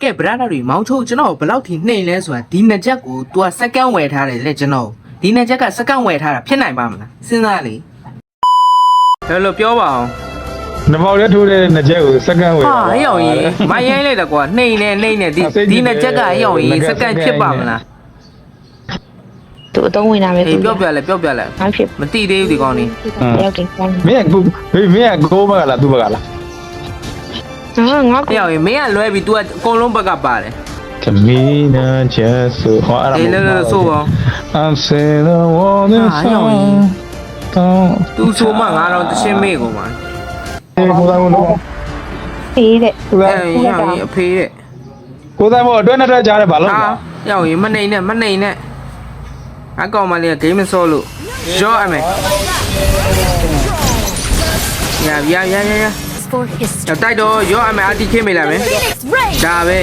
ကဲဗရာဒါတွေမောင်းချိုးကျွန်တော်ဘယ်လောက်ထိနှိမ့်လဲဆိုတာဒီနှစ်ချက်ကို तू စက္ကန့်ဝယ်ထားတယ်လေကျွန်တော်ဒီနှစ်ချက်ကစက္ကန့်ဝယ်ထားတာဖြစ်နိုင်ပါမလားစဉ်းစားလေဘယ်လိုပြောပါအောင် နမောက်ရက်ထိုးတဲ့နှစ်ချက်ကိုစက္ကန့်ဝယ် ဟာဟဲ့အောင်ကြီးမရိုင်းလိုက်တော့ကွာနှိမ့်နေဒီနှစ်ချက်ကဟဲ့အောင်ကြီးစက္ကန့်ဖြစ်ပါမလား သူအသုံးဝင်တာပဲ အေးပြောပြလဲ ဘာဖြစ် မတိသေးဘူးဒီကောင်လေး ရောက်တယ်ကောင်း မင်းကမင်းကကိုဘကလားသူဘကလား ငါဟဲ့အောင်ကြီးမင်းကလွဲပြီး तू အကုန်လုံးဘက်ကပါတယ် Camina just so ဟောအဲ့ဒါ အေးလဲဆိုပါ I'm saying the world is so तू ဆိုမှငါတော့တရှင်းမေ့ကုန်ပါ ကိုသားမလို့ ဖေးတဲ့ ကိုသား အေးဟဲ့အောင်ကြီးအဖေးတဲ့ ကိုသားမအတွဲနဲ့တွဲကြားတယ်ဘာလို့ ဟာဟဲ့အောင်ကြီးမနှိမ့်နဲ့အကောင်မလေးကဂိမ်းမဆော့လို့ရောအမေရ for history. တိုက်တော့ရောအမေအတီခင်းမိလာမယ် Phoenix Ray. ဒါပဲ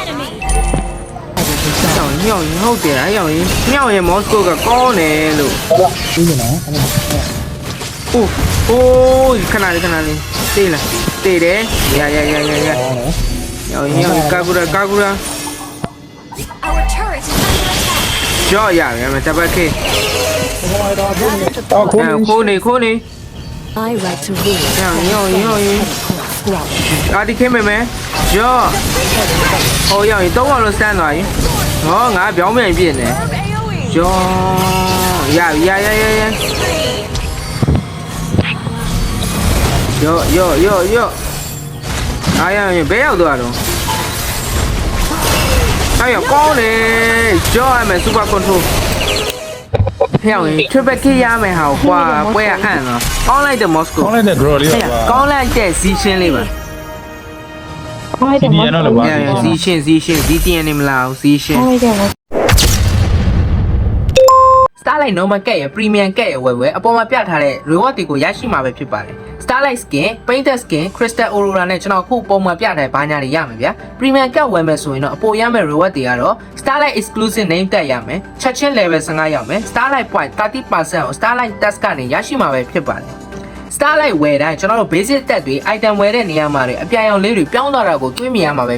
Enemy. ညောင်ဟုတ်တယ်အဲ့ရောင်ကြီးညောင်ရင်မော်စကိုကကောင်းတယ်လို့အိုးခဏလေးတေးလားတေးတယ်ရညောင်ကာကူရာ Our turret is under attack. ရောရတယ်မတပတ်ခေ တော့ခု ခိုးနေ I like to rule. ညောင်အာတီခင်းမယ်ရောဟိုရောင်ကြီး3အောင်လို့စမ်းသွားရင်ဟောငါပြောင်းပြန်ပြည့်နေရောရရောအားရရင်ဘယ်ရောက်သွားတော့အဲ့ရကောင်းလေကြောက်ရမယ်စူပါကွန်ထရိုဟဲ့အောင် triple kill ရမယ်ဟာကွာပွဲရအံ့တော့ကောင်းလိုက်တဲ့မော်စကို ကောင်းလိုက်တဲ့ draw လေးပါ ကောင်းလိုက်တဲ့စီရှင်းလေးပါ ဟိုင်းတယ်မ ဒီနော်လို့ပါ စီရှင်းဒီတင်နေမလားစီရှင်း ဟိုင်းတယ် Starlight normal ကက်ရ premium ကက်ရဝယ်အပေါ်မှာပြထားတဲ့ reward တွေကိုရရှိမှာပဲဖြစ်ပါတယ် Starlight skin painted skin crystal aurora နဲ့ကျွန်တော်အခုပုံမှန်ပြထားတဲ့ဘာညာတွေရမယ်ဗျာ premium ကက်ဝယ်မယ်ဆိုရင်တော့အပေါ်ရမယ် reward တွေကတော့ Starlight exclusive name tag ရမယ်ချက်ချင်း level 15ရောက်မယ် Starlight point 30% ကို Starlight task ကနေရရှိမှာပဲဖြစ်ပါတယ် Starlight ဝယ်တိုင်းကျွန်တော်တို့ basic တက်တွေ item ဝယ်တဲ့နေရာမှာတွေအပြာရောင်လေးတွေပြောင်းသွားတာကိုတွေ့မြင်ရမှာပဲ